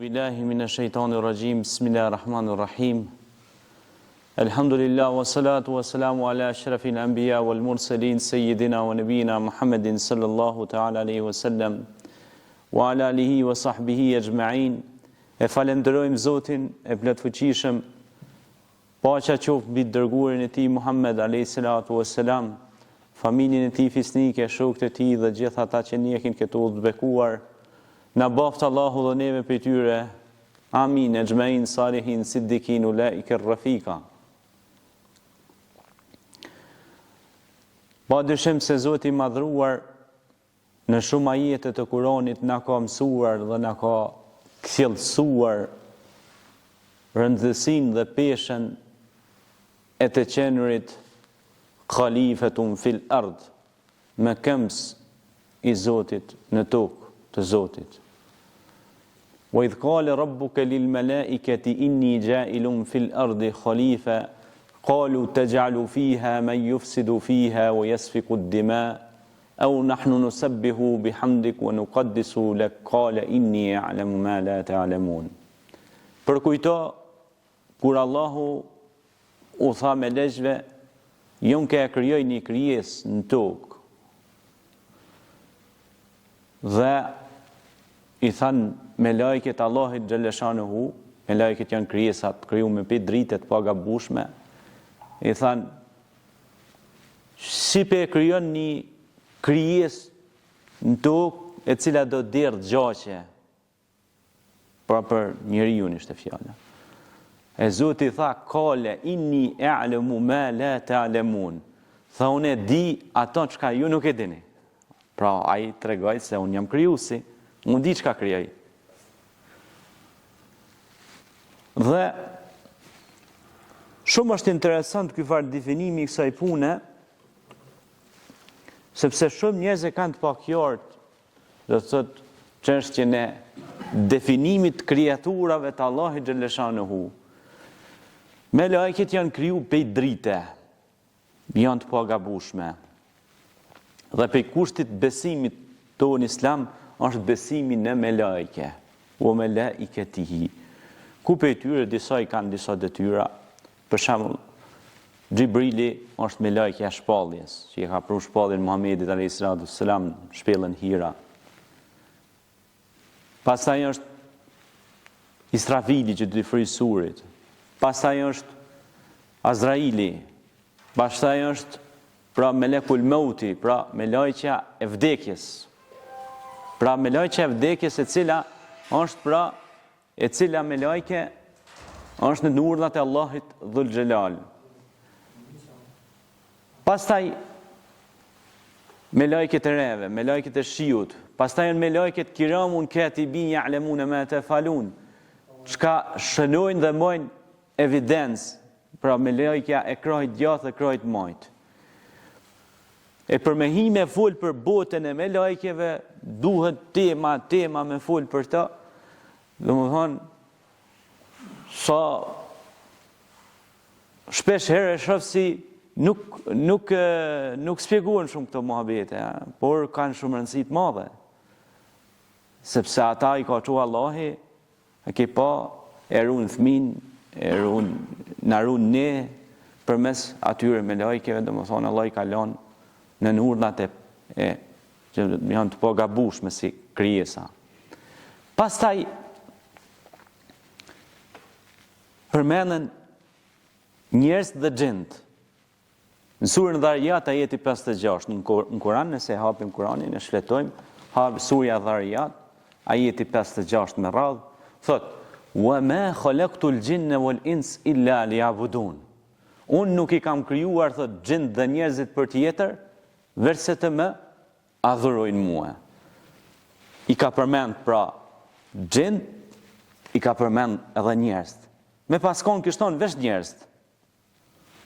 billahi minash shaitanir rajim. Bismillahir rahmanir rahim. Alhamdulillah wa salatu wa salamu ala ashrafil anbiya wal mursalin sayyidina wa nabiyina Muhammadin sallallahu ta'ala alaihi wa sallam wa ala alihi wa sahbihi ajma'in. E falenderojmë Zotin e plotfuqishëm, paqja qoftë mbi dërguarin e tij Muhammed alayhi salatu wassalam, familjen e tij fisnike, shokët e tij dhe gjithë ata që njehin këtë udhë të bekuar. Na baft Allahu dhe neve për tyre. Amin. Ejmain salihin siddiqin ulaika rafika. Pa dyshim se Zoti i madhruar në shumë ajete të Kuranit na ka mësuar dhe na ka kthjellësuar rëndësinë dhe peshën e të qenurit khalifetun fil ard, me këmbës i Zotit në tokë të Zotit. وإذ قال ربك للملائكة إني جائل في الأرض خليفة قالوا تجعل فيها من يفسد فيها ويسفك الدماء أو نحن نسبح بحمدك ونقدس لك قال إني أعلم ما لا تعلمون. Përkujto kur Allahu u tha me legjve, jon ka krijoj një krijesë në tokë. Dhe i than me lajket Allahit xhaleshanuhu, me lajket janë krijesat krijuar me pi dritë të pagabueshme. I than, si pe krijon një krijesë në tokë e cila do derdh gjaqe. Pra për njeriu ishte fjala. E Zoti tha, kale inni a'lamu ma la ta'lamun. Tha, unë di ato çka ju nuk e dini. Pra ai tregoi se unë jam krijuesi, unë di çka krijoj. Dhe shumë është interesant ky farë definimi i kësaj pune, sepse shumë njerëz e kanë të pakjartë, do të thotë çështjen e definimit të krijaturave të Allahit xhaleshanuhu. Me lajket janë kriju pej drite, janë të pagabueshme. Dhe pej kushtit besimit tonë islam është besimi në me lajke, o me laiketihi. Ku pej tyre disa i kanë disa detyra. Për shembull, Xhibrili është me lajke e shpalljes, që i ka pru shpalljen Muhamedit alayhis salam shpellën Hira. Pastaj është Israfili që dy frisurit. Pastaj është Azraili. Pastaj është pra melekul mauti, pra me lajqja e vdekjes. Pra me lajqja e vdekjes e cila me lajke është në urdhat e Allahit dhul xhelal. Pastaj me lajket e reve, me lajket e shiut, pastaj janë me lajket kiramun katibin ya'lamun ma tafalun, çka shënojnë dhe mojnë evidencë, pra me lajkja e krahit gjatë dhe krahit majt. E për me hi me fol për botën e me lajkeve, duhet tema me fol për ta, dhe më thonë, sa shpesh herë e shoh si nuk spjeguan shumë këto muhabete, por kanë shumë rëndësi të madhe. Sepse ata i ka thënë Allahi, e ke pa, e ruan fëmin, na ruan ne përmes atyre me lajkeve, domethënë Allah i ka lënë në urdhat e që janë të pagabueshme si krijesa. Pastaj përmenden njerëz dhe xhent. Në surën Dhariyat ajeti 56 në Kur'an, nëse hapim Kur'anin e shfletojmë, surja Dhariyat ajeti 56 me radhë, thot: "Wa ma khalaqtul jinna wal ins illa liya'budun." Unë nuk i kam krijuar thot xhent dhe njerëzit për tjetër, verse të më adhurojnë mua. I ka përmend pra xhent, i ka përmend edhe njerëz. Me paskon kështon veç njerëz.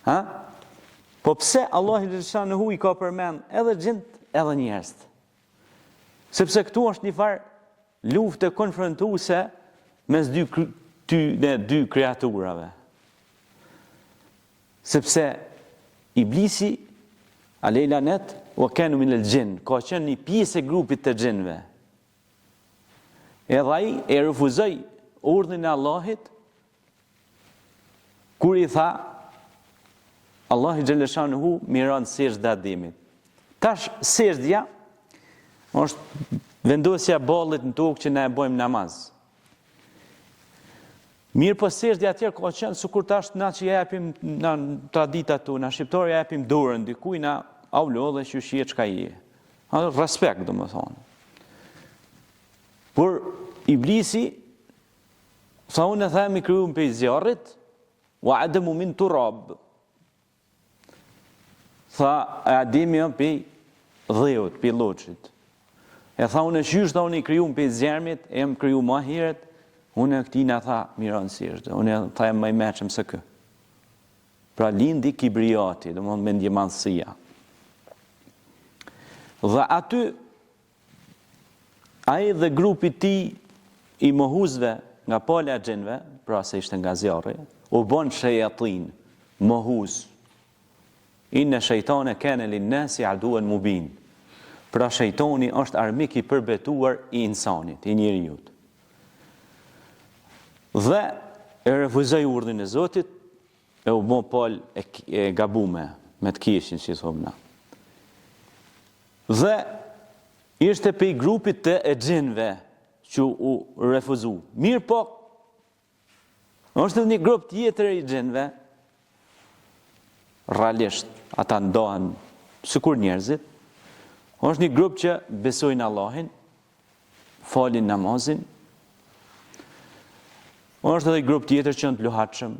Ha? Po pse Allah i xhaleshanuhu i ka përmend edhe xhent edhe njerëz? Sepse këtu është një farë luftë konfrontuese mes dy kreaturave. Sepse Iblisi alayhi lanet wa kanu min al-jinn, ka qenë një pjesë e grupit të xhinëve. Edhe ai e refuzoi urdhrin e Allahit, kur i tha, Allahu xhaleshanuhu miron sejdë Ademit. Tash sejdja është vendosja ballit në tokë që ne e bëjmë namaz. Mirë po sejdja atje ka qenë sikur tash na që japim në traditat tona, shqiptarë japim dorën dikujt na aulo dhe që shihet çka i. Respekt domethënë. Por Iblisi sa unë themi krijuam pe zjarrit wa adamu min turab. Tha Ademi pe dheut, pe lloçit. E tha unë qysh tha unë i krijuam pe zjarmit, e më kriju më herët, unë këtij na tha miron sirtë. Unë tha më i mëshëm se kë. Pra lindi kibriati, domthonë mendjemallësia. Dhe aty ai dhe grupi ti i mohuzve nga pala e xhenve, pra se ishte nga zjarri, u bën shejatin, mohuz. Inna shejtane kana linnasi aduan mubin. Pra shejtoni është armik i përbetuar i insanit, i njeriut. Dhe e refuzoi urdhrin e Zotit, e u bën pal e gabume me të kishin, si thomna. Dhe ishte pe i grupit të e xhenve që u refuzu. Mirë po, është një grup tjetër i xhenve, realisht, ata ndohen sikur njerëzit, është një grup që besojnë Allahin, falin namazin, është edhe një grup tjetër që janë të luhatshëm,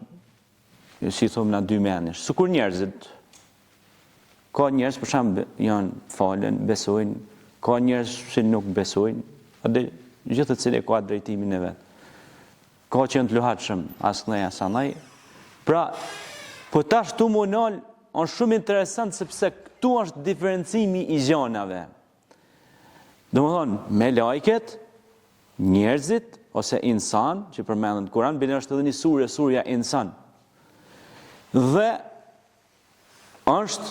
si thomë na dy menësh, sikur njerëzit. Ka njerëz për shemb janë falen, besojnë, ka njerëz që nuk besojnë, edhe gjithë të cilë ka drejtimin e vet. Ka që janë të luhatshëm, asnjë asanaj. Pra, po tash tu monal është shumë interesant sepse këtu është diferencimi i gjanave. Domethënë, me lajket, njerëzit ose insan, që përmenden në Kur'an, bile është edhe një sure, surja insan. Dhe është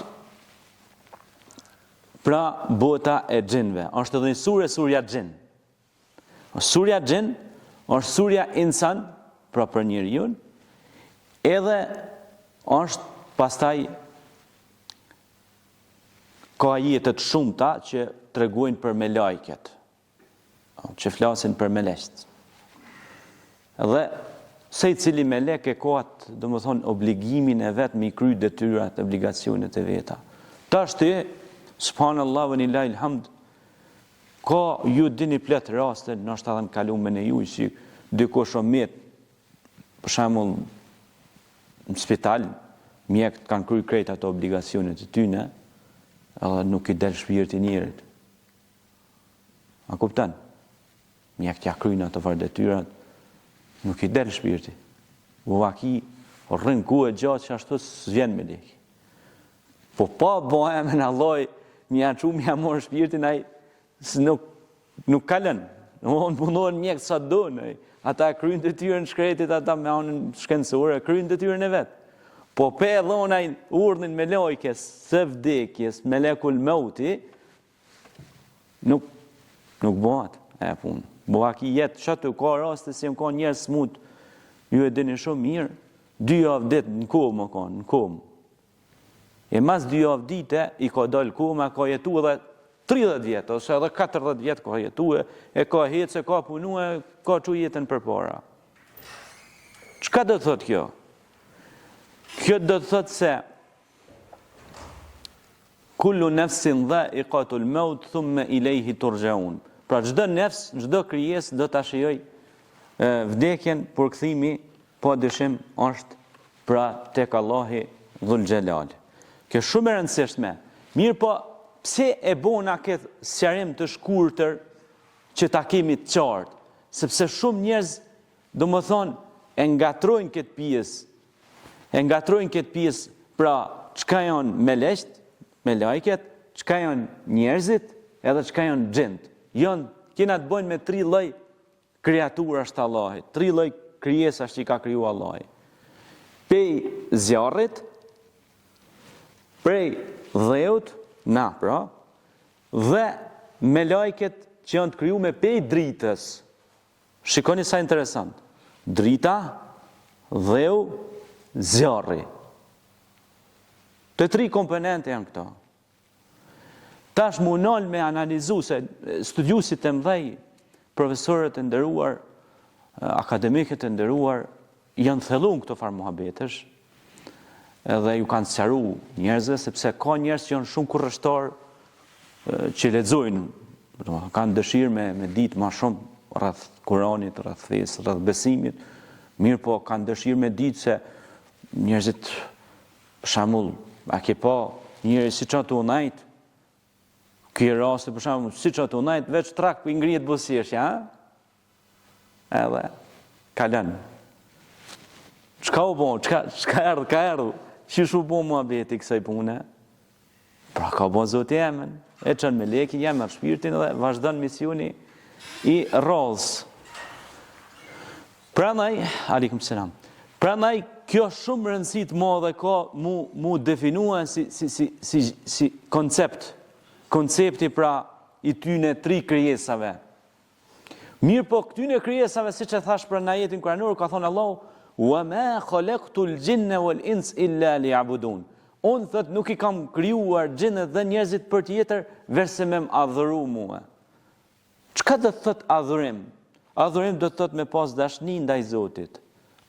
pra bota e xhenve, është edhe një sure, surja xhen. Surja xhen është surja insan, pra për njeriu, edhe është pastaj ka ajete të shumta që tregojnë për me lajket, që flasin për melekt. Dhe se i cili melek e ka atë, domethënë, obligimin e vet me i kry detyrat, obligacionet e veta. Tash ti, subhanallahu ve lillahil hamd, ka ju dini plot raste, ndoshta edhe në kalumen e juaj, si dikush o met, për shembull në spital, mjekët kanë kryer krejt ato obligacionet e tyre, edhe nuk i del shpirti njerit. A kupton? Mjekët ja kryejnë ato detyrat, nuk i del shpirti. Vaki rrin ku e gjatë që ashtu s'vjen me lek. Po pa bëja me në lloj, mja çu mja mor shpirtin ai nuk kalën. Unë punohen mjekë sa do, ata kryejnë detyrën shkretit, ata me anën shkencore, kryejnë detyrën e vet. Po pe dhonaj urdhrin me lajkes së vdekjes, melekul mauti, nuk bëhat e punë. Bëhaki jetë shatu ka raste si më ka njerëz smut, ju e dini shumë mirë, 2 javë ditë në komë kanë, në komë. E mas 2 javë dite i ka dalë koma, ka jetu edhe 30 vjetë, ose edhe 40 vjetë ka jetu e ka hecë, ka punu e ka që jetën për para. Çka do të thotë kjo? Kjo do të thotë se kullu nefsin dha'iqatul maut thumma ilayhi turja'un. Pra çdo nefs, çdo krijesë do ta shijoj vdekjen, por kthimi pa dyshim është pra tek Allahu Dhul Xhelal. Kjo shumë e rëndësishme. Mirë po, pse e bona këtë sqarim të shkurtër që ta kemi të qartë? Sepse shumë njerëz, domethënë, e ngatrojnë këtë pjesë, pra çka janë melekt, me lajket, çka janë njerëzit, edhe çka janë xhent. Kena të bëjnë me 3 lloj kreaturash të Allahit, 3 lloj krijesash që i ka kriju Allahi. Pej zjarrit, prej dheut, pra, dhe me lajket që janë të kriju me pej dritës. Shikoni sa interesant. drita, dheu, zjarri. Të 3 komponente janë këto. Tash mundon me analizu se studiusit e mdhej, profesorët e nderuar, akademikët e nderuar, janë thellun këto farë muhabetesh, edhe ju kanë sqaru njerëzve, sepse ka njerëz që janë shumë kurrështor, që lexojnë, kanë dëshirë me ditë më shumë rreth Kuranit, rreth fesë, rreth besimit, mirë po kanë dëshirë me ditë se njerëzit, për shembull, a ke pa njëri siç ato unajt, ky raste për shembull, siç ato unajt veç trak ku i ngrihet buzëqeshja, ha? Edhe kalon. Çka u bën? Çka erdhi? Çish u bën muhabeti kësaj pune? Pra ka bën Zoti emën, e çon me lekë, jam me shpirtin dhe vazhdon misioni i rrallës. Prandaj, aleikum selam. Prandaj kjo shumë rëndësi të madhe ka mu definua si koncept. Koncepti pra i tyne 3 krijesave. Mirë po këtyne krijesave, siç e thash për në ajetin kuranor, ka thonë Allahu: "Wa ma khalaqtul jinna wal ins illa liya'budun." Unë thot nuk i kam krijuar xhinët dhe njerëzit për tjetër veçse me më adhuru mua. Çka do thot adhurim? Adhurim do thot me pas dashni ndaj Zotit.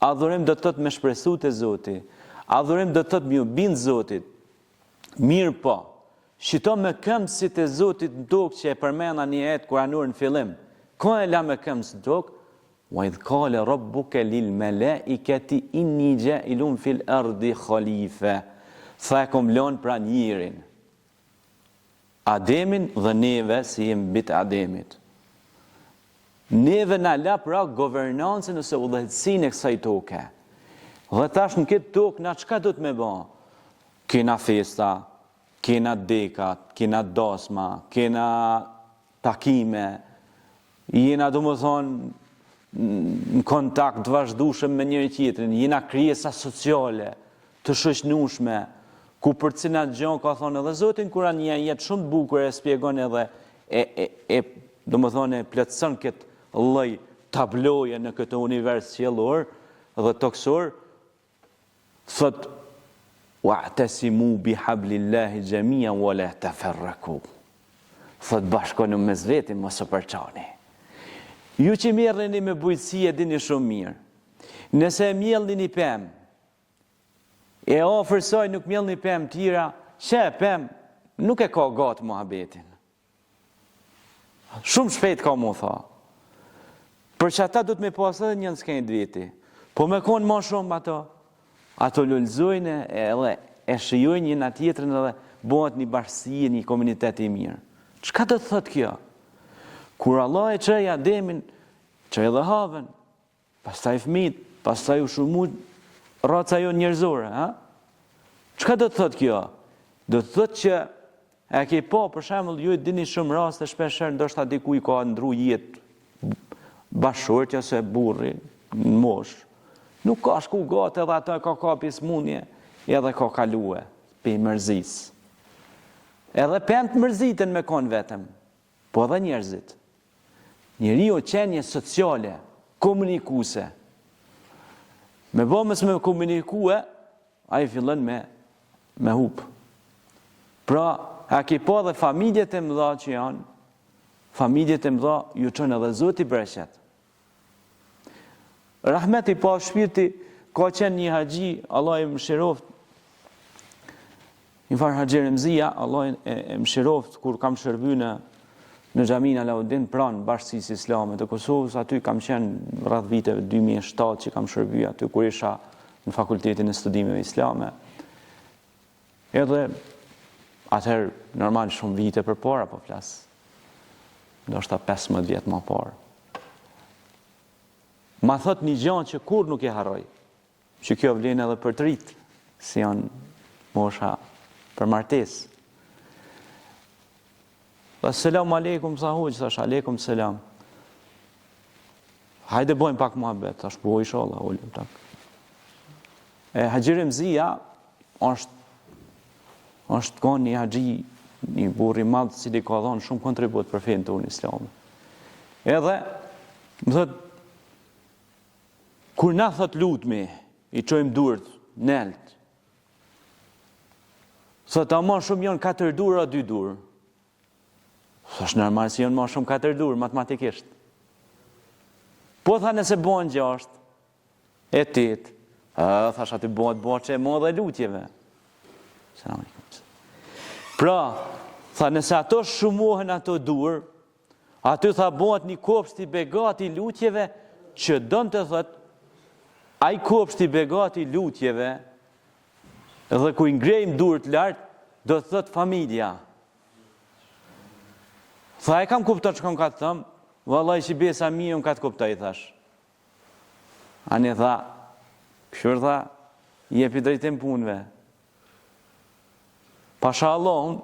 Adhurim do thot me shpresu te Zoti. Adhurim do thot me u bind Zotit. Mirë po, shito me këmbësit e Zotit në tokë që e përmenda një ajet kuranor në fillim. Ka e la me këmbës në tokë? Wa idh qala rabbuka lil malaikati inni ja'ilun fil ardi khalifa. Tha e kom lënë pra njerin, Ademin dhe neve si jem bit Ademit. Neve na la pra governancën ose udhëhecin e kësaj toke. Dhe tash në këtë tokë na çka do të me ba? Kena festa, kena dekat, kena dasma, kena takime, jena do më thonë në kontakt vazhdueshëm me njëri tjetrin, jena krijesa sociale, të shoqënueshme, ku për cilat gjë ka thonë edhe Zoti në Kur'an një jetë shumë të bukur e shpjegon edhe domethënë plotson këtë lloj tabloje në këtë univers qiellor dhe toksor, thot wa'tasimu bihablillahi jami'an wa la tafarraqu. Thot bashkonu mes veti, mos u përçani. Ju që merreni me bujqësi e dini shumë mirë. Nëse mjellni një pemë, e ofër saj nuk mjellni pemë tjera, që pemë nuk e ka gatë muhabetin. Shumë shpejt ka mu tha. Për që ata du të me pasë edhe njën s'kejnë veti. Po me konë ma shumë ato lullzojnë edhe e shijojnë një nga tjetërën edhe bëhet një bashkësi, një komunitet i mirë. Çka do të thot kjo? Kur Allah e çoi Ademin, çoi edhe Havën, pastaj fëmijët, pastaj u shumu raca jo njerëzore, ha? Çka do të thot kjo? Do të thot që e ke pa, për shembull, ju e dini shumë raste shpeshherë ndoshta dikujt ka ndru jetë bashkëshortja ose burri në moshë. Nuk ka shku gati edhe ato ka kapi smundje, edhe ka kalue pe mërzis. Edhe pemt mërziten me kon vetëm, po edhe njerëzit. Njeriu qenje sociale, komunikuse. Me bëmës me komunikue, a i fillon me hup. Pra, a ki po dhe familjet e mëdha që janë, familjet e mëdha ju qënë edhe Zoti breqet. Rahmeti pa shpirti, ka qenë një haxhi, Allah i mëshiroft, një farë Haxhi Remzia, Allah e mëshiroft, kur kam shërby në xhamin Alauddin pranë Bashkisë Islame të Kosovës, aty kam qenë rreth viteve 2007 që kam shërby aty kur isha në Fakultetin e Studimeve Islame. Edhe atëherë normal shumë vite përpara po flas. Ndoshta 15 vjet më parë. Ma thot një gjë që kur nuk e harroj. Që kjo vlen edhe për të rit, si janë mosha për martesë. Assalamu alaikum, sa hoqë, thash, alaikum selam. Hajde bojmë pak muhabet, thash, po inshallah, ullim tak. Haxhi Remzia është ka një haxhi, një burri madh, cili ka dhënë shumë kontribut për fenë tonë islame. Edhe, më thot, Kur na thot lutmi, i çojmë durët, nelt. Thot a ma shumë janë 4 durë a 2 durë. Thash normal si janë ma shumë 4 durë, matematikisht. Po tha nëse bën 6, e 8, thash aty bëhet që e mo dhe lutjeve. Pra, tha nëse ato shumohen ato durë, aty tha bëhet një kopsht i begat i lutjeve, që don të thot, ai kopsht i begat i lutjeve, dhe ku i ngrejmë durët lartë, do të thot familja. Tha e kam kupton që kam ka të thëmë, vallaj që besa mi unë ka të kuptoj, thash. Ani tha, këshur tha, jepi drejtim punëve. Pasha Allah,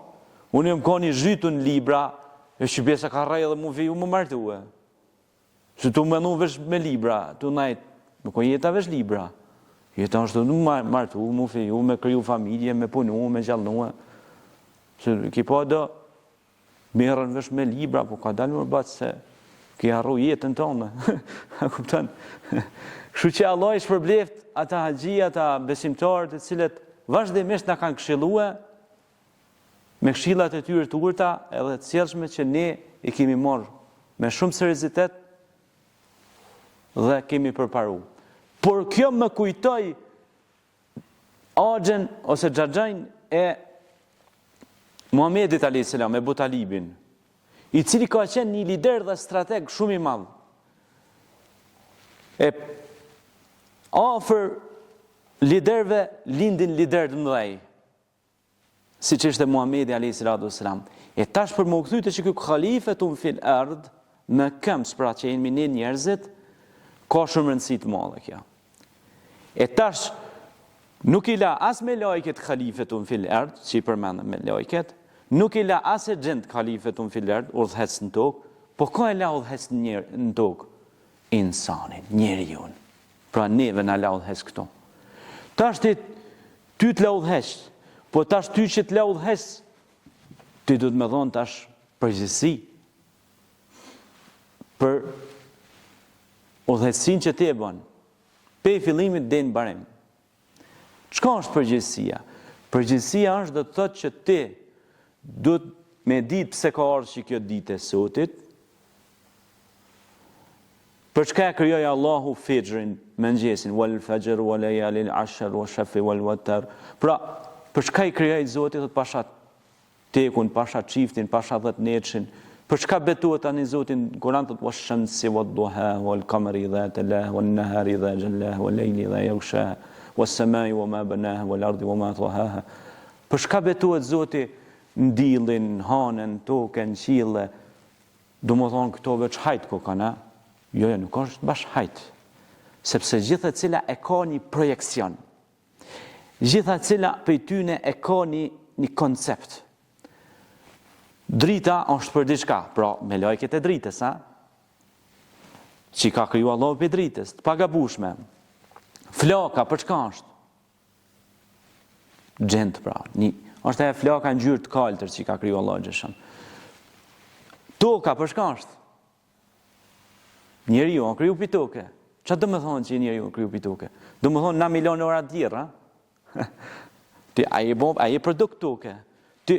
unë jëmë koni zhytu në libra, e që besa ka rrej dhe mu viju më martue. Se tu menu vesh me libra, tu najt, më ko jeta vesh libra. Jeta është të më martu, mu viju, me kryu familje, me punu, me gjallnue. Se ki po do, merën vesh me libra, po ka dalë më batë se ki arru jetën tonë. A kupton? Kështu që Allah i shpërbleft ata haxhia, ata besimtarët të cilët vazhdimisht na kanë këshillue me këshillat e tyre të urta edhe të sjellshme që ne i kemi marrë me shumë seriozitet dhe kemi përparu. Por kjo më kujtoi Axhen ose Xhaxhain e Muhamedit a.s. e Ebu Talibin, i cili ka qenë një lider dhe strateg shumë i madh. E afër liderve lindin lider të mëdhej, si që ishte Muhamedi a.s. E tash për më u kthy te që ky khalifetun fil ard, me këmbë pra që jemi ne njerëzit, ka shumë rëndësi të madhe kjo. E tash nuk i la as me lajket khalifetun fil ard, që i përmendëm me lajket, nuk i la as e gjend khalifetun fil ard, udhëhec në tokë, po ka e la udhëhec në tokë? Insanin, njeriun. Pra neve na la udhëhec këto. Tash ty të la udhëhec, po tash ty që të la udhëhec, ty du të me dhonë tash përgjithësi për udhëhecin që ti e bën, pe i fillimit deri në barim. Çka është përgjithësia? Përgjithësia është do të thotë që ti du të me ditë pse ka ardhur që kjo ditë e sotit, për çka e krijoi Allahu fajrin, mëngjesin, wal fajr wa layalin ashr wa shafi wal watar. Pra, për çka i krijoi Zoti, thot pasha tekun, pasha çiftin, pasha 10 netshin. Për çka betohet tani Zoti në Kur'an, thot wash-shamsi wad-duha wal-qamari idha talaha wan-nahari idha jallaha wal-layli idha yaghshaha was-samai wama banaha wal-ardi wama tahaha. Për çka betohet Zoti në diellin, hanën, tokën, qiellin? Domethënë këto veç hajt ko kanë. Jo, nuk është bash hajt. Sepse gjitha cila e ka një projekcion. Gjitha cila për tyne e ka një koncept. Drita është për diçka, pra me lajket e dritës, që ka kriju Allah për dritës, të pagabushme. Flaka, për çka është? Gjend, pra. Është e flaka në gjyrë të kaltër që ka kriju Allah gjëshëm. Toka, për çka është? Njeriu on kriju pi toke. Çfarë do të thonë që njeriu kriju pi toke? Do të thonë na milion ora të tjera, Ti ai produkt toke. Ti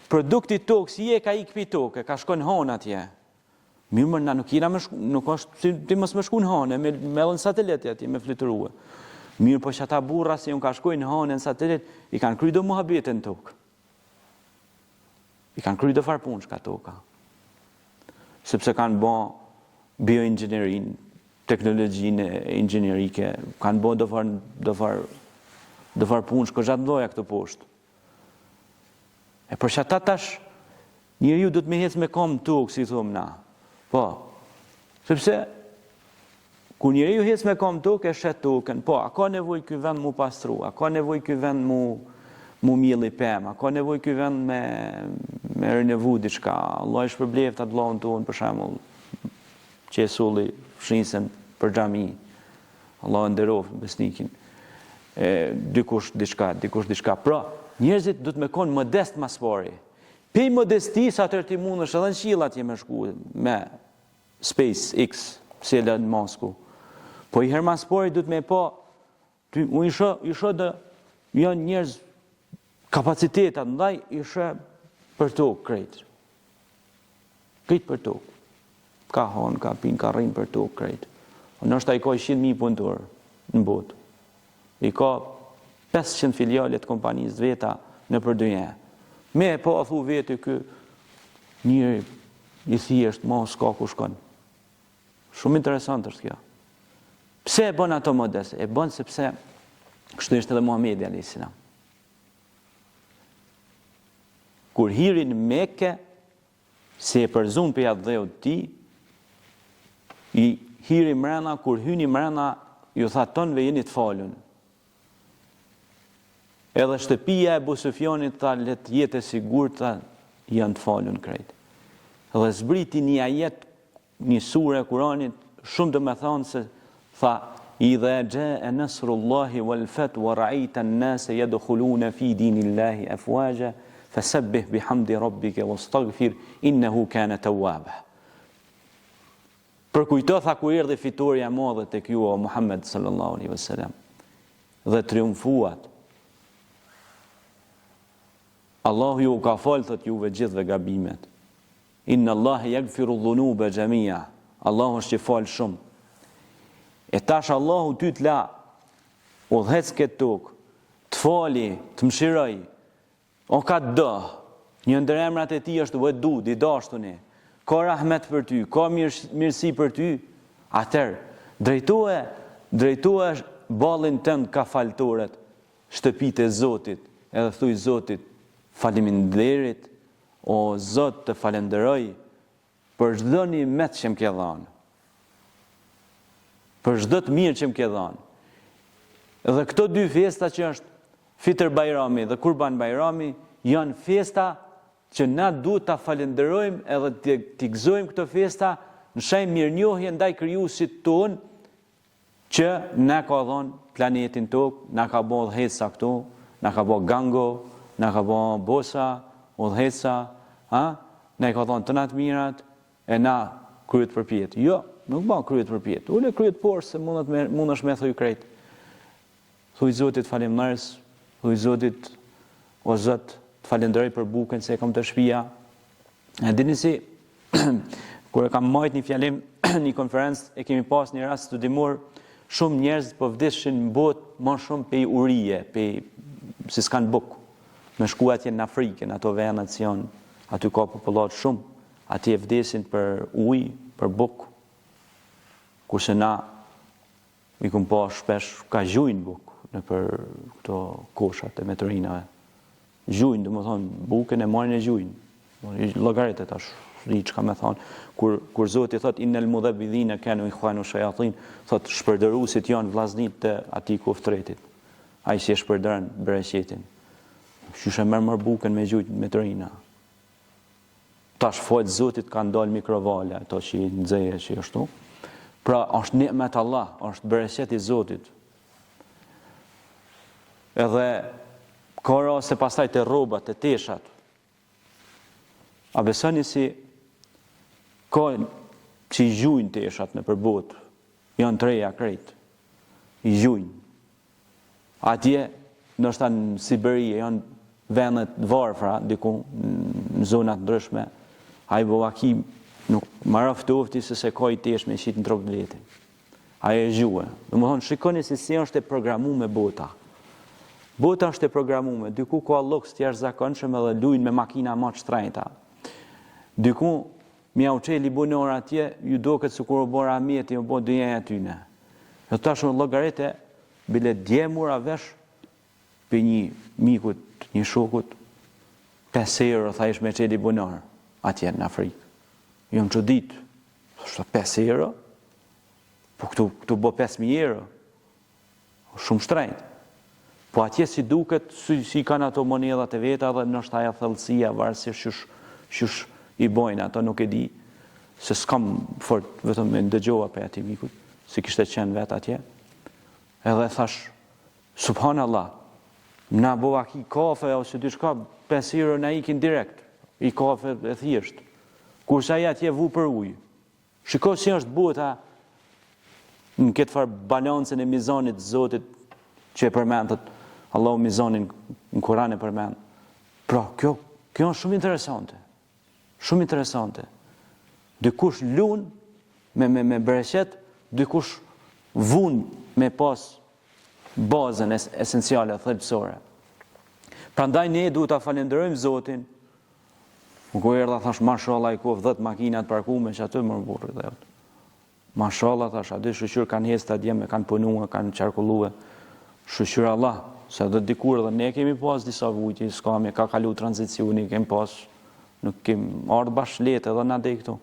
produkti tokë si e ka ik pi toke, ka shkon hon atje. Mirë më na nuk jena nuk është si ti mos më shkon hone me lën satelit atje me fluturue. Mirë po që ata burra si un ka shkojnë hone në satelit, i kanë kryer do muhabeten tokë. I kanë kryer do farpunç ka toka. Sepse kanë bën bioinxhinierin, teknologjinë inxhinierike, kanë bën do far punç kozhat mdoja këtu poshtë. E për çata tash njeriu do të më hec me kom tokë, si thom na. Po. Sepse kur njeriu hec me kom tokë e shet tokën, po, a ka nevojë ky vend mu pastru, a ka nevojë ky vend mu mjelli pem, a ka nevojë ky vend me rinevu diçka. Allah i shpërbleft atë vllahun ton për shembull, që e solli fshinsen për xhami. Allah nderoj besnikin. Dikush diçka. Pra, njerëzit do të me konë modest mas pari. Pej modestis atër ti mundesh edhe në qiell atje me shku me SpaceX, si e lënë Mosku. Po i herë mas pari duhet me po, unë isha dhe janë njerëz kapacitetat ndaj, isha për tokë krejtë. Krejtë për tokë. Ka honë, ka pinë, ka rrinë për tokë krejtë. Nështë a i ka 100.000 punëtorë në botë. I ka 500 filialet kompanisë veta në përdojnë. Me e po a thu vete kë njëri i thjesht, ma s'ka ku shkon. Shumë interesant është kjo. Pse e bën ato modeste? E bën sepse kështu ishte edhe Muhamedi alayhis salam. Kur hiri në Mekë, se e përzun për jatë dheu ti, i hiri mrena, kur hyni mrena, ju tha tonëve jeni të falun. Edhe shtëpia e Abu Sufjanit tha let jetë e sigurt, tha janë të falun krejt. Dhe zbriti një ajet, një sure e Kuranit, shumë të me thonë se tha, idha jaa nasrullahi wal fath wa ra'aita an-nasa yadkhuluna fi dinillahi afwaja fasabbih bihamdi rabbika wastaghfir innahu kana tawwaba. Për kujto tha kur erdhi fitoria e madhe tek ju o Muhammed sallallahu alaihi wasallam dhe triumfuat. Allahu ju ka falë thot juve gjithve gabimet. Inna Allah yaghfiru dhunuba jamia. Allahu është që falë shumë. E tash Allahu ty të la udhëhec këtë tokë, të fali, të mëshiroj, o ka të dë, një ndër emrat e ti është Wadud, i dashtuni, ka rahmet për ty, ka mirësi për ty, atër, drejtohe ballin tënd ka faltoret, shtëpit e Zotit, edhe thuj Zotit, faleminderit, o Zot të falenderoj, për çdo nimet që më ke dhënë. Për çdo të mirë që më ke dhënë. Dhe këto dy festa që është Fitr Bajrami dhe Kurban Bajrami janë festa që na duhet ta falenderojmë edhe t'i gëzojmë këto festa në shenjë mirënjohje ndaj krijuesit ton që na ka dhënë planetin tokë, na ka bërë udhëheca këtu, na ka bërë gango, na ka bërë bosa, udhëheca, na i ka dhënë të natë mirat e na kryet përpjet. Jo, nuk bën kryet përpjet. Ule kryet poshtë se mundesh me thuj krejt. Thuj Zotit faleminderes, thuj Zotit o Zot, të falenderoj për bukën se e kam të shtëpia. E dini si kur e kam marrë një fjalim një konferencë e kemi pas një rast studimor, shumë njerëz po vdeshin në botë më shumë pe urije, si s'kan bukë. Me shku atje në Afrikën, ato vendet që janë, aty ka popullat shumë, atje vdesin për ujë, për bukë. Kurse na i kum pa shpesh ka gjujnë bukë në për këto koshat e meteorinave. Gjujnë, do më thonë, bukën e marrin e gjujnë. Llogaritet tash, çka më thon, kur Zoti thot innal mudhabbidhina kanu ikhwanu shayatin, thot shpërdoruesit janë vllaznik të atij kuftretit. Ai si e shpërdran bereqetin. Qysh e merr bukën me gjujt meteorina. Tash fojt Zotit ka ndal mikrovala, ato që i nxeje që ashtu. Pra është nimet Allah, është bereqet i Zotit. Edhe ka raste pastaj të rrobat, të teshat. A besoni si ka që i gjujnë teshat në përbot, janë treja krejt, i gjujnë. Atje, ndoshta në Siberi, janë vendet varfra, diku në zonat ndryshme, a i bovaki nuk maraftovti se ka i tesh me shit në trok të veti. A e gjue. Dhe më thonë, shikoni si është e programu me bota. Bota është e programuar, diku ka lloks të jashtëzakonshëm edhe lujnë me makina më të shtrenjta. Diku mja u çeli bunor atje, ju duket sikur u bora mjeti, u bë dënja atyne. Do tash në llogaritë bile djemura vesh për një mikut, një shokut 5 euro thajsh me çeli bunor atje në Afrikë. Jam çudit. Është 5 euro. Po këtu bë 5.000 euro. Shumë shtrenjtë. Po atje si duket, si kanë ato monedhat e veta dhe nështë aja thellësia, varësisht qysh i bojnë, ato nuk e di, se s'kam fort vetëm me ndëgjova për ati mikut, si kishte qenë vetë atje. Edhe thash, subhanallah, na bova ki kafe, ose diçka 5 euro na ikin direkt, i kafe e thjesht, kurse aja atje vu për ujë. Shiko si është bota në këtë farë balancën e mizanit Zotit që e përmendët, Allahu mizanin në Kur'an e përmend. Pra, kjo është shumë interesante. Shumë interesante. Dikush lun me bereqet, dikush vun me pas bazën esenciale thelbësore. Prandaj ne duhet ta falenderojmë Zotin. Ku erdha thash mashallah i kof 10 makinat parkume që aty më burri dhe. Mashallah thash, aty shoqyr kanë hesë ta djem, kanë punuar, kanë qarkulluar. Shoqyr Allah, se do dikur edhe ne kemi pas disa vujtje, s'kam, ka kalu tranzicioni, kemi pas, nuk kemi ardhur bash lehtë edhe na dej këtu.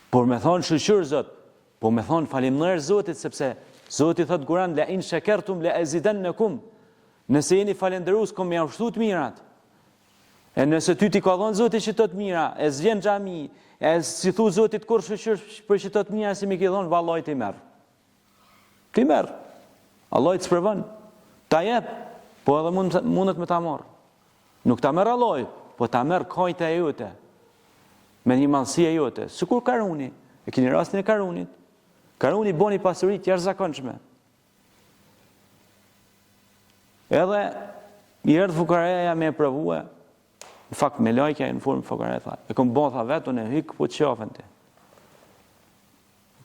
Por me thonë shoqyr Zot, po me thonë falemnderoj Zotit sepse Zoti thot Kur'an la in shakartum la azidannakum. Nëse jeni falendërues, kom ja ushtu të mirat. E nëse ty ti ka dhënë Zoti që të mira, e s'vjen xhami, e si thu Zotit kur shoqyr për që të mira si më ke dhënë, vallahi ti merr. Ti merr. Allah të sprovon. Ta jep, po edhe mundet me ta marr. Nuk ta merr Allah, po ta merr kajta e jote. Me një mallësi e jote. Sikur Karuni, e keni rastin e Karunit. Karuni boni pasuri të jashtëzakonshme. Edhe i erdhi fukareja me provue. Në fakt me lajkja në formë fukareja tha. E kom bën tha vetun e hik po qafën ti.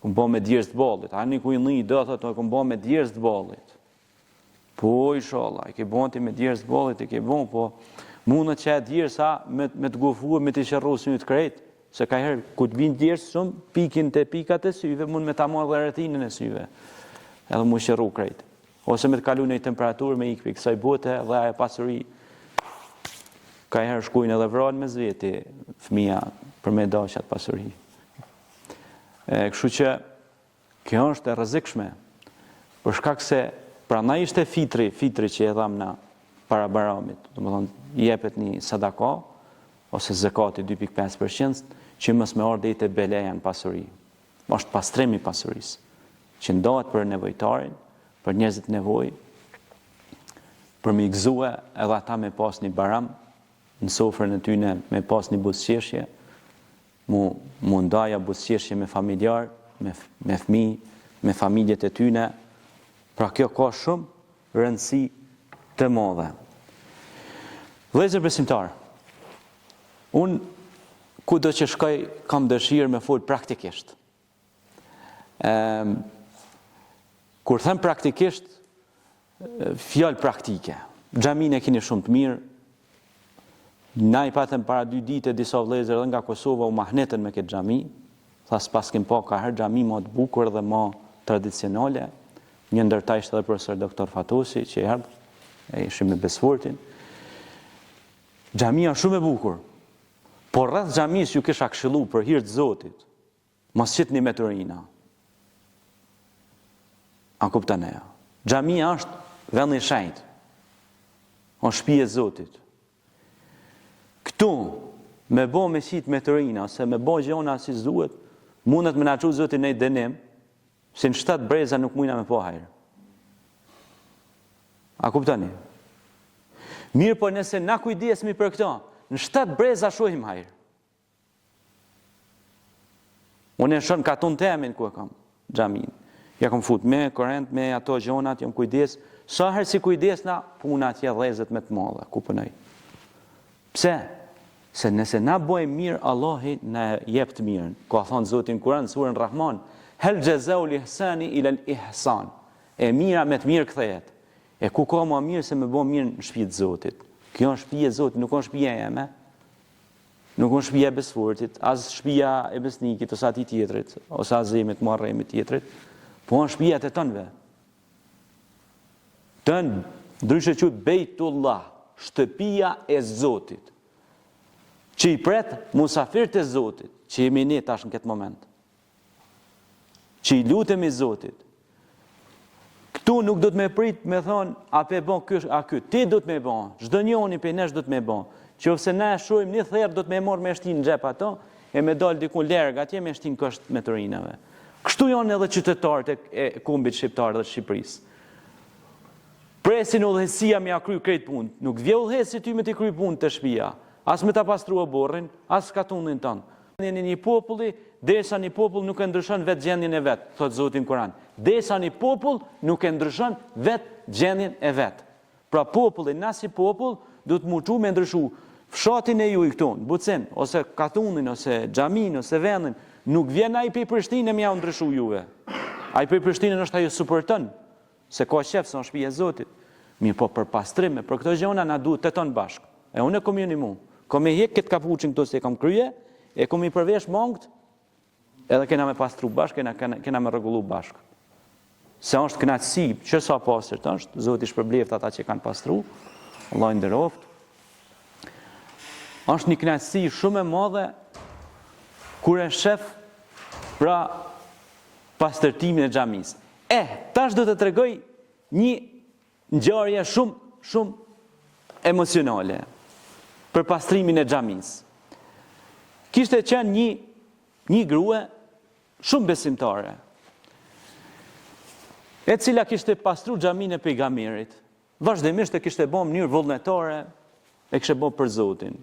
Kom bën me djerës të ballit. Ani ku i nni do thotë kom bën me djerës të ballit. Po inshallah, e ke bën ti me djerës të ballit, e ke bën, po mundet që djerë sa me të gofuar, me të sherrruar syt krejt. Se ka herë ku të vinë djerës shumë, pikin te pikat e syve, mund me ta marrë dhe retinën e syve. Edhe mu sherrru krejt. Ose me të kalu në temperaturë me ikpi kësaj bote dhe ajo pasuri ka herë shkujnë edhe vranë me zveti fëmia për me dashur atë pasuri. Kështu që kjo është e rrezikshme. Për shkak se prandaj ishte fitri që e dham na para Baramit. Domethënë jepet një sadaka ose zakati 2.5% që mos me ardhe te beleja në pasuri. Është pastrimi i pasurisë që ndohet për nevojtarin, për njerëzit nevojë, për me gëzue edhe ata me pas një baram në sofrën e tyne, me pas një buzëqeshje, mu ndaja buzëqeshje me familjar, me fëmijë, me familjet e tyne. Pra kjo ka shumë rëndësi të madhe. Vëllezër besimtar, unë kudo që shkoj kam dëshirë me fol praktikisht. Kur them praktikisht, fjalë praktike. Xhamin e keni shumë të mirë. Na i patëm para 2 ditë disa vëllezër edhe nga Kosova u mahnetën me këtë xhami. Tha s'pas kem pa ka herë xhami më të bukur dhe më tradicionale. Një ndër ta ishte edhe profesor doktor Fatosi që erdhi, e ishim me Besfortin. Xhamia shumë e bukur. Por rreth xhamis ju kisha këshillu për hir të Zotit. Mos qitni me turina. A kuptoni ja? Xhamia është vend i shenjtë. Është shtëpia e Zotit. Këtu me bë me qit me turina ose me bë gjona si duhet, mundet me na çu Zoti në dënim, se në 7 breza nuk mujna me po hajër. A kuptoni? Mirë, po nëse na kujdesemi për këto, në 7 breza shohim hajër. Unë e shon katun temin ku e kam xhamin. Ja kam fut me korrent, me ato gjonat, jam kujdes. Sa herë si kujdesna, puna atje dhezet me të madhe, ku punoj. Pse? Se nëse na bëjmë mirë, Allahi na jep të mirën. Ka thënë Zoti në Kur'an, surën Rahman, hel jazaul ihsani ila al ihsan. E mira me të mirë kthehet. E ku ka më mirë se me bë mirë në shtëpinë e Zotit. Kjo është shtëpia e Zotit, nuk është shtëpia jeme. Nuk është shtëpia e Besfortit, as shtëpia e besnikit ose atij tjetrit, ose azimit marrëmit tjetrit, po është shtëpia e tonëve. Ndryshe quhet Bejtullah, shtëpia e Zotit. Që i pret musafirët e Zotit, që jemi ne tash në këtë moment. Që i lutemi Zotit. Këtu nuk do të me prit me thonë, a pe bon ky, a ky. Ti do të me bon, çdo njëri pe nesh do të me bon. Qofse na shohim një therr do të me marr me shtin në xhep ato e me dal diku larg atje me shtin kosht me turinave. Kështu janë edhe qytetarët e kombit shqiptar dhe të Shqipërisë. Presin udhëhesia me akry krejt punë. Nuk vjen udhëhesi ty me të kry punë të shtëpia. As me ta pastrua borrin, as katunin ton. Jeni një populli derisa një popull nuk e ndryshon vetë gjendjen e vet, thot Zoti në Kur'an. Derisa një popull nuk e ndryshon vetë gjendjen e vet. Pra populli, na si popull, duhet muçu me ndryshu. Fshatin e juaj këtu, në Bucin, ose Katunin, ose xhamin, ose vendin, nuk vjen ai prej Prishtinës me ja ndryshu juve. Ai prej Prishtinës është ajo supporton, se ka shef se në shtëpi e Zotit. Mirë po për pastrim, për këto gjëra na duhet të tonë bashkë. E unë kom jeni mu. Kom e hek këtë kapuçin këtu se kam krye, e kom i përvesh mangt, edhe kena me pastru bashkë, kena me rregullu bashkë. Se është kënaqësi, që sa pastërt është, Zoti shpërbleft ata që kanë pastru, Allah i nderoft. Është një kënaqësi shumë e madhe kur e shef pra pastërtimin e xhamisë. Tash do të tregoj një ngjarje shumë emocionale për pastrimin e xhamisë. Kishte qenë një grua shumë besimtare, e cila kishte pastru xhaminë e pejgamberit. Vazhdimisht e kishte bërë në mënyrë vullnetare, e kishte bërë për Zotin.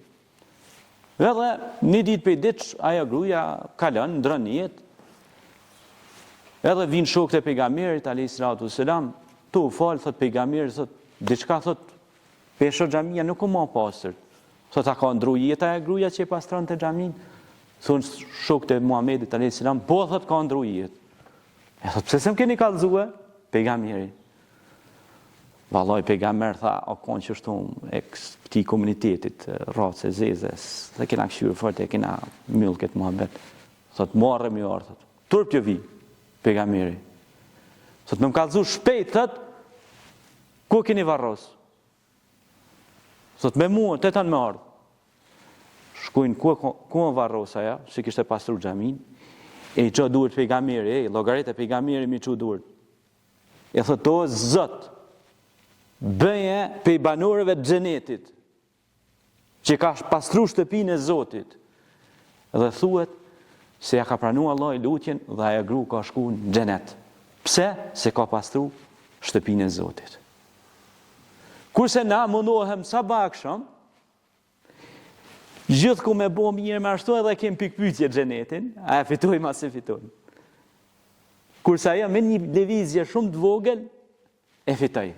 Edhe një ditë për ditësh, ajo gruaja kalon, ndron jetë. Edhe vinë shokët e pejgamberit alayhis salatu wassalam, tu fal, thot pejgamberi, thot diçka, thot pesho xhamia nuk u më pastër. Thot a ka ndru jeta e gruaja që pastronte xhamin? Thon shokët e Muhamedit alayhis salam, po thot ka ndru jetë. E thot pse s'm keni kallëzue? Pejgamberi. Vallai pejgamber tha, o konë që shtu e këtij komunitetit, racë e zezes, se kena këshyrë fort, e kena myllë këtë Muhammed. Thot, marrë më orë, thot, turp që vi, pejgamberi. Thot, me më kallëzu shpejt, thot, ku keni varros? Thot, me mua, të tanë me ardhë. Shkujnë, ku më varros aja, si kishte pastru xhamin, e i që duhet pejgamberi, llogarit e pejgamberi mi që duhet. E thot, o Zot, bëje pe banorëve të xhenetit, që ka pastru shtëpinë e Zotit. Dhe thuhet se ja ka pranuar Allah lutjen dhe ajo gru ka shku në xhenet. Pse? Se ka pastru shtëpinë e Zotit. Kurse na mundohem sa bakshëm, gjithë ku me bo mirë me ashtu edhe kem pikpyetje xhenetin, a e fitojmë as e fitojmë. Kurse ajo me një lëvizje shumë të vogël e fitoi.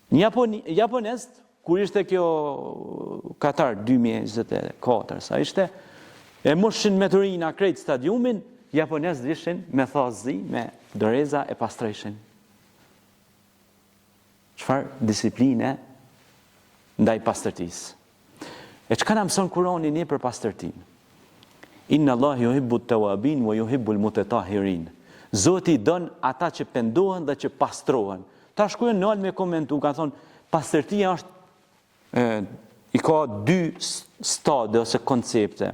Një japonest, kur ishte kjo Katar 2024, sa ishte, e moshin me turina krejt stadiumin, japonest ishin me thazi, me doreza e pastrejshin. Çfarë disipline ndaj pastërtisë. E çka na mëson Kurani ne për pastërtinë? Inna Allah yuhibbu at-tawabin wa yuhibbu al-mutatahhirin. Zoti don ata që pendohen dhe që pastrohen. Ta shkojnë në me komentu, ka thonë, pastërtia është, i ka dy stade ose koncepte.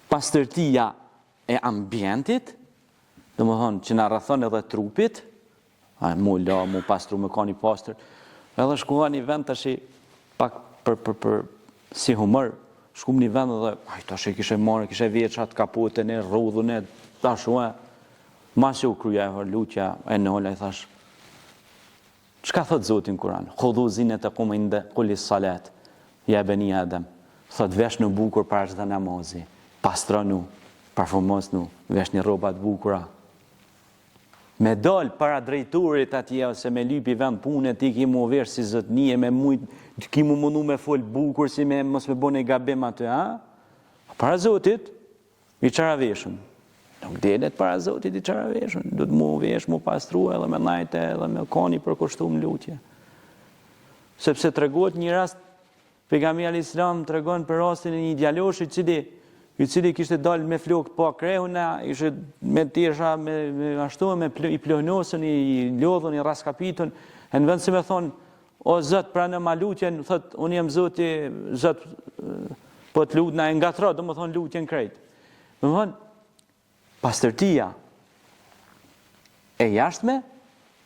Pastërtia e ambientit, dhe më thonë, që na rrethon edhe trupit, mu la, mu pastru, me ka një pastër, edhe shkuva një vend të shi, pak për si humër, shkum një vend dhe, të shi kishe marrë, kishe veçat, kapotën e rrudhën e, ta shua, mas që u kryja e lutja, e nëlla, i thash, çka thot Zoti në Kur'an? Khudhu zinatakum inda kulli salat. Ja bani Adam. Thot vesh në bukur para çdo namazi. Pastronu, parfumosnu, vesh një rroba të bukura. Me dal para drejtorit atje ose me lypi vend punë ti ki mu vesh si zotnie me mujt, ki mu mundu me fol bukur si me mos me bëni gabim aty, ha? Para Zotit i çaraveshën. Nuk delet para Zotit i çaraveshën, do të mu vesh, mu pastru edhe me najte, edhe me koni për kushtum lutje. Sepse tregohet një rast, pejgamberi alayhis salam tregon për rastin e një djaloshi i cili kishte dalë me flokë pa krehuna, ishte me tesha, me ashtu, i plohnosën, i lodhën, i raskapitën, e në vend se me thonë, o Zot, pranë ma lutjen, thot, unë jam Zoti, Zot, po të lut na e ngatro, do më thonë lutjen krejt. Do më thonë, pastërtia e jashtme,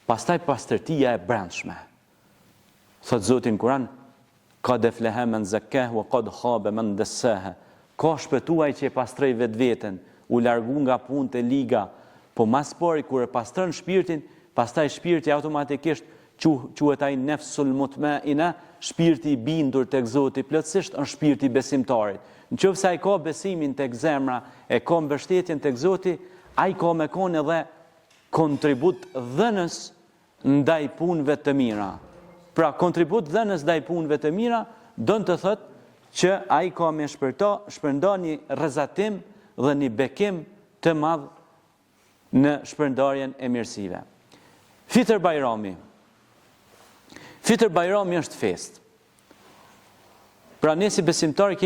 pastaj pastërtia e brendshme. Thot Zoti në Kur'an, qad aflaha man zakkaha wa qad khaba man dassaha. Ka shpëtuar që e pastroi vetveten, u largu nga punët e liga, po mas pari kur e pastron shpirtin, pastaj shpirti automatikisht quhet ai nefsul mutmaina, shpirti i bindur tek Zoti plotësisht është shpirti i besimtarit. Nëse ai ka besimin tek zemra, e ka mbështetjen tek Zoti, ai ka me kon edhe kontribut dhënës ndaj punëve të mira. Pra kontribut dhënës ndaj punëve të mira do të thotë që ai ka me shpërnda një rrezatim dhe një bekim të madh në shpërndarjen e mirësive. Fitr Bajrami. Fitr Bajrami është festë. Pra ne si besimtarë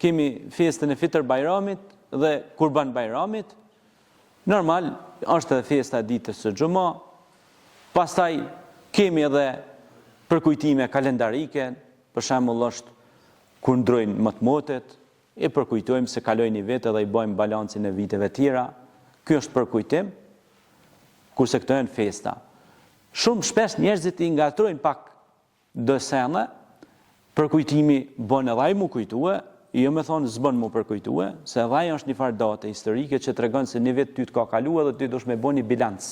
kemi festën e Fitr Bajramit dhe Kurban Bajramit. Normal është edhe festa e ditës së Xhumë. Pastaj kemi edhe përkujtime kalendarike, për shembull është kur ndrojnë motmotet, e përkujtojmë se kaloi një vit dhe i bëjmë balancin e viteve tjera. Ky është përkujtim, kurse këto janë festa. Shumë shpesh njerëzit i ngatrojnë pak do sene, përkujtimi bën edhe ai mu kujtue, jo me thonë s'bën mu përkujtue, se edhe ai është një farë date historike që tregon se një vit ty të ka kaluar dhe ty dush me bën një bilanc.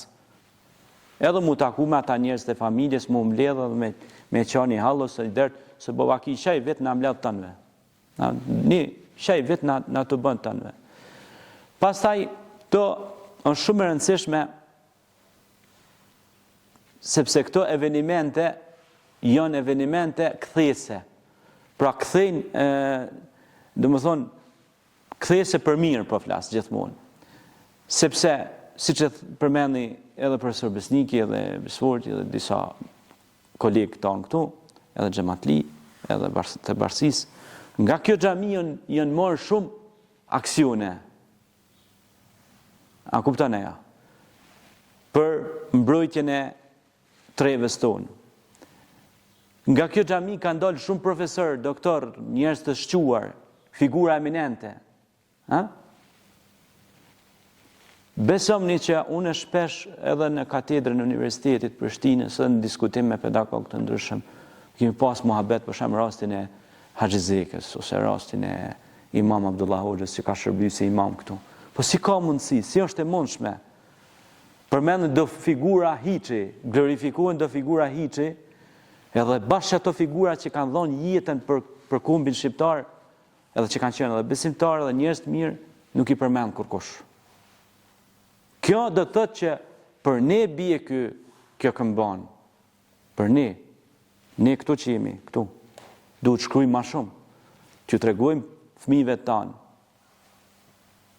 Edhe mu taku me ata njerëz të familjes, mu mbledh dhe me qani hallo së dert, se babaki shaj vet na mbledh tënve. Një shaj vet na të bën tënve. Pastaj to është shumë e rëndësishme sepse këto evenimente janë evenimente kthese. Pra kthejnë, domethënë, kthese për mirë po flas gjithmonë. Sepse siç e përmendi edhe profesor Besniki edhe Besforti edhe disa kolegë tonë këtu, edhe Xhamatli, edhe të Barsis, nga kjo xhami janë marrë shumë aksione. A kupton ajo? Për mbrojtjen e treves tonë. Nga kjo xhami kanë dalë shumë profesor, doktor, njerëz të shquar, figura eminente. Besomni që unë shpesh edhe në katedrën e Universitetit Prishtinës në diskutim me pedagogë të ndryshëm, kemi pas muhabet për shembull rastin e Haxhizekës ose rastin e Imam Abdullah Hoxhës që ka shërbyer si imam këtu. Po si ka mundësi, si është e mundshme? Përmendën do figura hiçi, glorifikohen do figura hiçi, edhe bashkë ato figura që kanë dhënë jetën për kombin shqiptar, edhe që kanë qenë edhe besimtarë dhe njerëz të mirë, nuk i përmend kurkush. Kjo do të thotë që për ne bie kjo këmbon. Për ne këtu që jemi, këtu, duhet shkruajmë më shumë, që tregojmë fëmijëve tanë,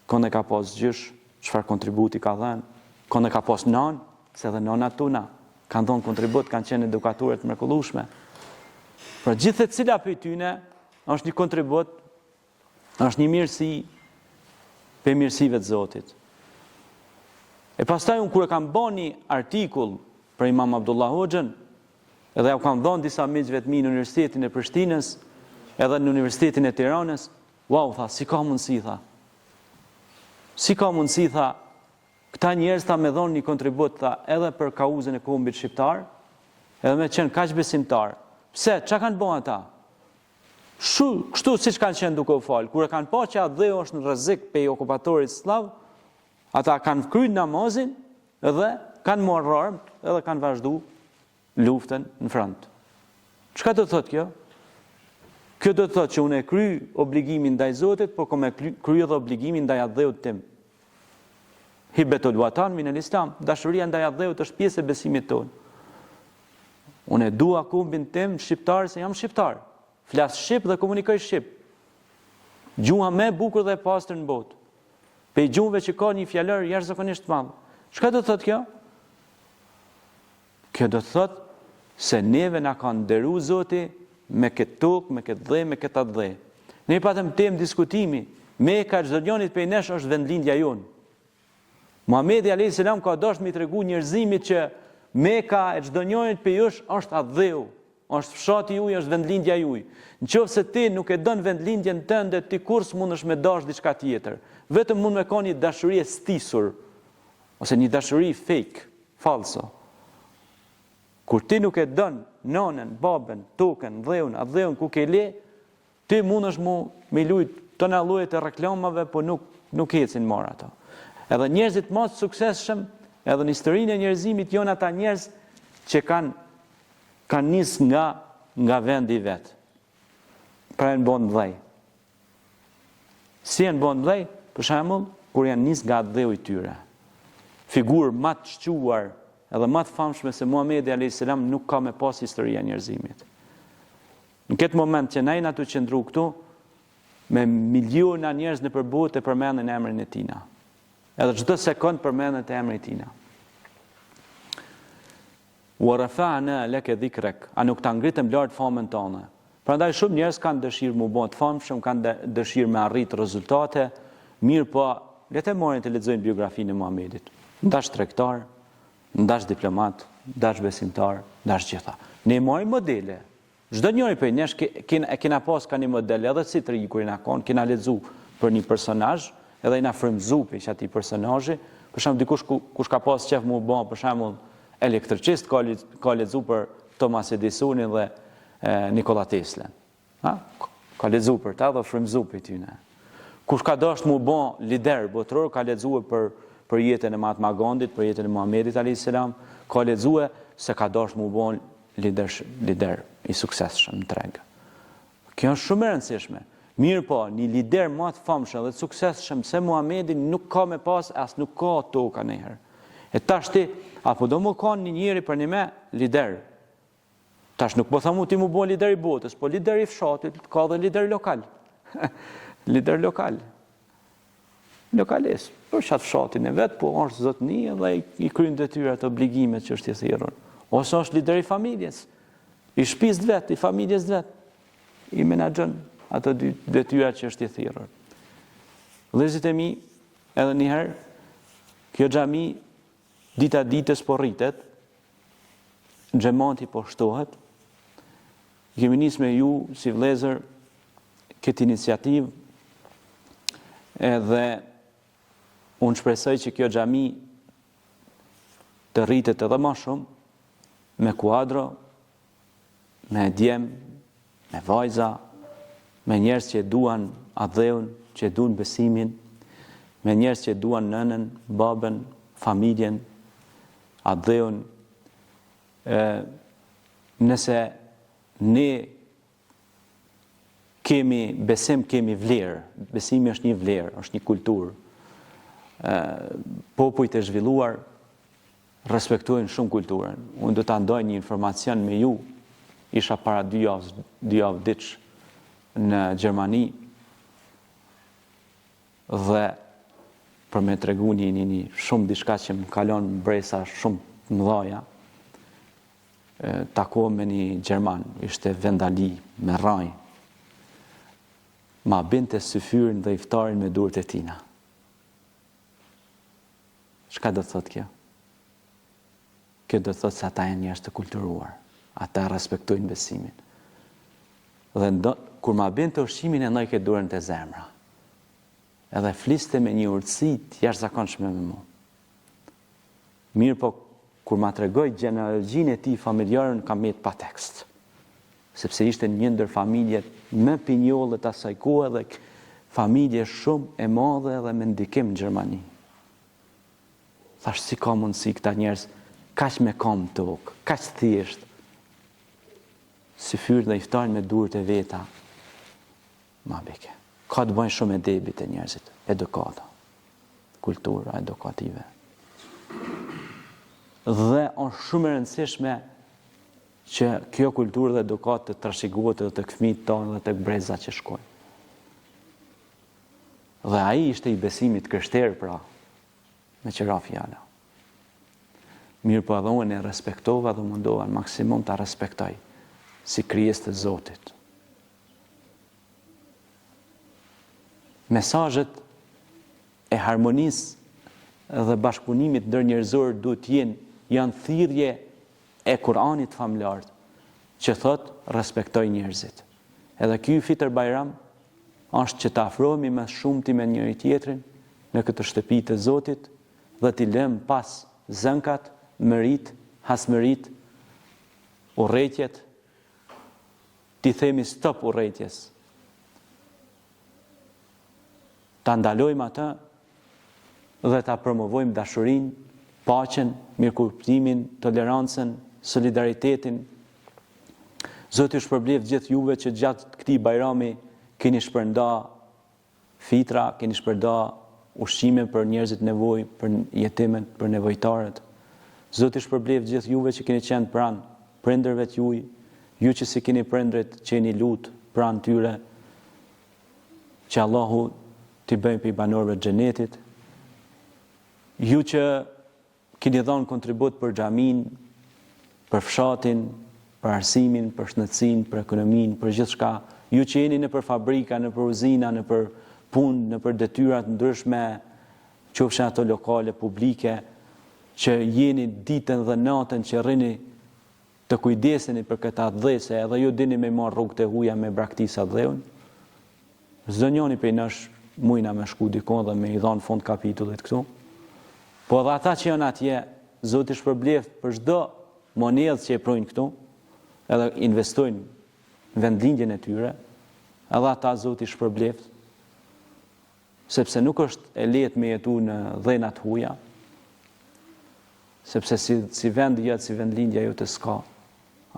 kënd e ka pas gjysh, çfarë kontributi ka dhënë, kënd e ka pas nanë, se edhe nënat tona kanë dhënë kontribut, kanë qenë edukatorë të mrekullueshme. Pra gjithë e cila prej tyne është një kontribut, është një mirësi për mirësive të Zotit. E pastaj unë kur e kam bën një artikull për Imam Abdullah Hoxhën, edhe u kam dhënë disa miqve të mi në Universitetin e Prishtinës, edhe në Universitetin e Tiranës, wow, tha, si ka mundësi, tha. Si ka mundësi, tha, këta njerëz ta me dhonë një kontribut, tha, edhe për kauzën e kombit shqiptar, edhe me qenë kaq besimtar. Pse, çka kanë bën ata? Kështu siç kanë qenë duke u fal, kur e kanë pa që Adheu është në rrezik pe okupatorit slav, ata kanë kryer namazin edhe kanë marrë armë edhe kanë vazhduar luftën në front. Çka do të thotë kjo? Kjo do të thotë që unë e kryj obligimin ndaj Zotit, por kam e kryj edhe obligimin ndaj Adheut tim. Hibetul watan min al-Islam, dashuria ndaj Adheut është pjesë e besimit tonë. Unë e dua kombin tim shqiptar se jam shqiptar. Flas shqip dhe komunikoj shqip. Gjuha më e bukur dhe e pastër në botë. Pe gjuhëve që ka një fjalor jashtëzakonisht të madh. Çka do të thotë kjo? Kjo do të thotë se neve na ka nderuar Zoti me këtë tokë, me këtë dhe, me këtë atë dhe. Ne patëm temë diskutimi, Meka çdo njonit prej nesh është vendlindja jonë. Muhamedi alayhis salam ka dashur mi tregu njerëzimit që Meka e çdo njonit prej jush është Adheu, është fshati juaj, është vendlindja juaj. Nëse ti nuk e don vendlindjen tënde, ti kurrë mundesh me dash diçka tjetër. Vetëm mund me ka një dashuri e stisur, ose një dashuri fake, falso. Kur ti nuk e don nonën, babën, tokën, dheun, Adheun ku ke le, ti mundesh me lujt tona lloje të reklamave, po nuk ecin marr ato. Edhe njerëzit më të suksesshëm, edhe në historinë e njerëzimit janë ata njerëz që kanë ka nis nga vendi vet. Pra janë bon vllej. Si janë bon vllej, për shembull, kur janë nis nga dheu i tyre. Figurë më të shquar edhe më të famshme se Muhamedi alayhis salam nuk ka me pas historia e njerëzimit. Në këtë moment që na jena të qëndru këtu, me miliona njerëz në botë e përmendin emrin e tina. Edhe çdo sekond përmendet emri i tina. Wa rafa'na laka dhikrak, a nuk ta ngritëm lart famën tonë. Prandaj shumë njerëz kanë dëshirë mu bë të famshëm, kanë dëshirë me arrit rezultate, mirë po, le të marrin të lexojnë biografinë e Muhamedit. Ndash tregtar, ndash diplomat, ndash besimtar, ndash gjitha. Ne marrim modele. Çdo njëri prej nesh kena pas ka një model, edhe si të rinj kur na kanë, kena lexu për një personazh, edhe na frymëzu për atij personazhi. Për shembull dikush kush ka pas qef mu bë, për shembull elektricist ka lexu për Thomas Edisonin dhe Nikola Tesla. Ka lexu për ta dhe frymëzu për tyne. Kush ka dashur mu bë lider botror, ka lexuar për jetën e Mahatma Gandhit, për jetën e Muhamedit alayhis salam, ka lexuar se ka dashur mu bë lider i suksesshëm në treg. Kjo është shumë e rëndësishme. Mirë po, një lider më të famshëm dhe të suksesshëm se Muhamedi nuk ka me pas, as nuk ka toka ndonjëherë. E tash ti, apo do më kanë një njeri për një me lider. Tash nuk po thamu ti mu bo lider i botës, po lider i fshatit, ka dhe lider lokal. Lider lokal. Lokalist. Për qatë fshatin e vetë, po është zotëni dhe i kryen detyrat obligimet që është i thirrur. Ose është lider i familjes, i shtëpisë vetë, i familjes vetë, i menaxhon ato detyrat që është i thirrur. Vëllezërit e mi, edhe njëherë, kjo xhami dita ditës po rritet, xhamati po shtohet. Kemi nisë me ju si vëllezër këtë iniciativë, edhe unë shpresoj që kjo xhami të rritet edhe më shumë, me kuadro, me djem, me vajza, me njerëz që duan adheun, që duan besimin, me njerëz që duan nënën, babën, familjen, adheun. Nëse ne kemi besim, kemi vlerë. Besimi është një vlerë, është një kulturë. Popujt e zhvilluar respektojnë shumë kulturën. Unë do ta ndaj një informacion me ju. Isha para 2 javë diç në Gjermani dhe për me tregu një shumë diçka që më kalon bresa shumë mëdhaja. Takuam me një Gjerman, ishte vendali me rraj. Ma binte syfyrin dhe iftarin me durët e tina. Çka do të thotë kjo? Kjo do të thotë se ata janë njerëz të kulturuar. Ata respektojnë besimin. Dhe kur ma binte ushqimin e ndaj këtë durën të zemra. Edhe fliste me një urtësi të jashtëzakonshme me mua. Mirë po, kur ma tregoj gjenealogjinë e tij familjare, kam jetë pa tekst. Sepse ishte një ndër familjet më pinjolle të asaj kohe dhe familje shumë e madhe dhe me ndikim në Gjermani. Thash, si ka mundësi këta njerëz kaq me kam tokë, kaq thjesht, si fyrë dhe iftarin me durët e veta, ma beke. Ka të bëjnë shumë e debit e njerëzit, edukata, kultura edukative. Dhe është shumë e rëndësishme që kjo kulturë dhe edukat të trashëgohet edhe tek fëmijët tonë dhe tek brezat që shkojnë. Dhe ai ishte i besimit krishterë pra, me qëra fjala. Mirë po edhe unë e respektova dhe mundova në maksimum ta respektoj si krijesë të Zotit. Mesazhet e harmonisë dhe bashkëpunimit ndërnjerëzor duhet janë thirrje e Kuranit famlar që thot respektoj njerëzit. Edhe ky Fitr Bajram është që të afrohemi më shumëti me njëri tjetrin në këtë shtëpi të Zotit dhe t'i lëm pas zënkat, mërit, hasmërit, urrëtjet, t'i themi stop urrëtjes. Ta ndalojmë atë dhe ta promovojmë dashurinë, paqen, mirëkuptimin, tolerancën, solidaritetin, Zoti ju shpërbleft gjithë juve që gjatë këtij bajrami keni shpërnda fitra, keni shpërnda ushqime për njerëzit nevojë, për jetimet, për nevojtarët. Zoti ju shpërbleft gjithë juve që keni qenë pranë prindërve të juaj, ju që si keni prindrit qeni lut pranë tyre, që Allahu t'i bëjë për i banorëve të xhenetit. Ju që keni dhënë kontribut për xhamin, për fshatin, për arsimin, për shëndetësinë, për ekonominë, për gjithçka, ju që jeni në për fabrika, në për uzina, në për punë, në për detyrat ndryshme, qofshin ato lokale, publike, që jeni ditën dhe natën që rrini të kujdeseni për këta dhese, edhe ju dini me marrë rrugët e huaja me braktisa dheun. Çdo njëri prej nesh mujna me shku dikon dhe me i dhanë fund kapitullit këtu. Po edhe ata që janë atje, Zoti shpërbleft për çdo monedhë që e projnë këtu, edhe investojnë vendlindjen e tyre, edhe ata Zoti shpërbleft, sepse nuk është e lehtë me jetu në dhenat huaja, sepse si vend jetë, si vendlindja jote s'ka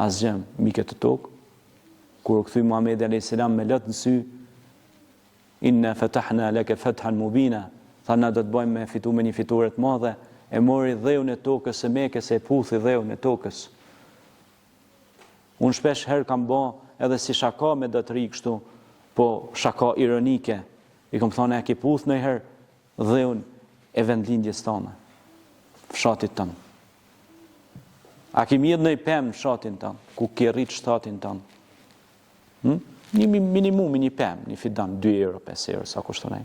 asgjë mbi këtë tokë. Kur u kthye Muhamedi alayhis salam me lot në sy, inna fatahna laka fathan mubina, tha na do të bëjmë me fitu me një fitore të madhe, e mori dheun e tokës së Mekës, e puthi dheun e tokës. Unë shpesh herë kam bë edhe si shaka me dotëri kështu, po shaka ironike. I kam thonë, e ke puth ndonjëherë dheun e vendlindjes tonë, fshatit tonë. A ke mjedh ndonjë pemë fshatin tonë, ku ke rrit shtatin tonë? Një minimum, një pemë, një fidan, 2 euro, 5 euro, sa kushton ai.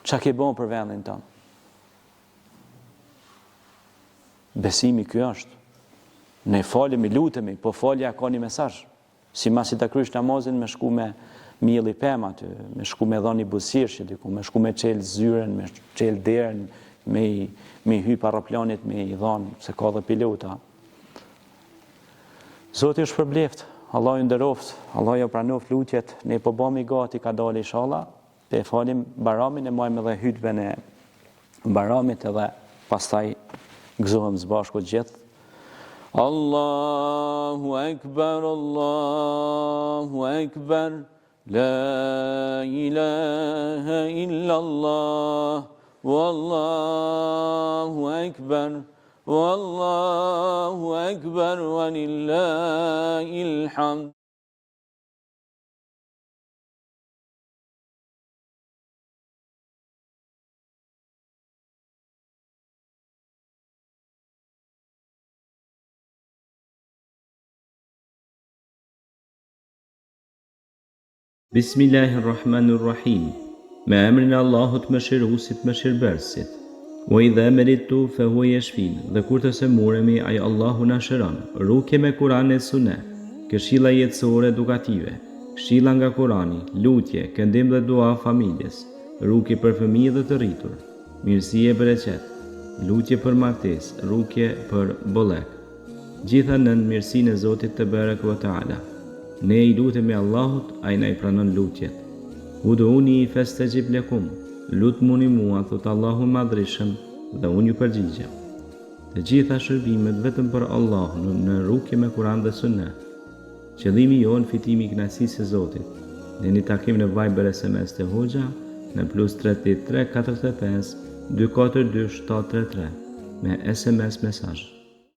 Çka ke bën për vendin tonë? Besimi ky është. Ne falemi, lutemi, po falja ka një mesazh. Sipas ta kryesh namazin me shku me mielli pemë aty, me shku me dhënë buzëqeshje diku, me shku me çel zyren, me çel derën, me hyp aeroplanit, me i dhënë se ka dhe pilota. Zoti është shpërbleft, Allah ju nderoft, Allah ju pranoft lutjet, ne po bëmi gati ka dalë inshallah, te falim baramin, e majmë edhe hutben e baramit edhe pastaj gëzohem së bashku gjithë. Allahu Ekber, Allahu Ekber, la ilaha illallah, wallahu Ekber, wallahu Ekber, walillahil hamd. Bismillahirrahmanirrahim. Me emrin e Allahut mëshiruesit mëshirbërësit. Wa idha maritu fa huwa yashfin. Dhe kur të se muremi, ai Allahu na shëron. Rukje me Kur'an e Sunet, këshilla jetësore edukative, këshilla nga Kur'ani, lutje, këndim dhe dua familjes, rukje për fëmijë dhe të rritur, mirësi e bereqet, lutje për martesë, rukje për bollek. Gjitha nën mirësinë e Zotit te barek ve taala. Ne i lutemi Allahut, ai na i pranon lutjet. Ud'uni fastajib lakum. Lutmuni mua, thot Allahu i madhrishëm, dhe unë ju përgjigjem. Të gjitha shërbimet vetëm për Allahun në rukje me Kur'an dhe Sunet. Qëllimi jon fitimi i kënaqësisë së Zotit. Ne një takim në Viber SMS të Hoxha në +33 45 242 733 me SMS mesazh.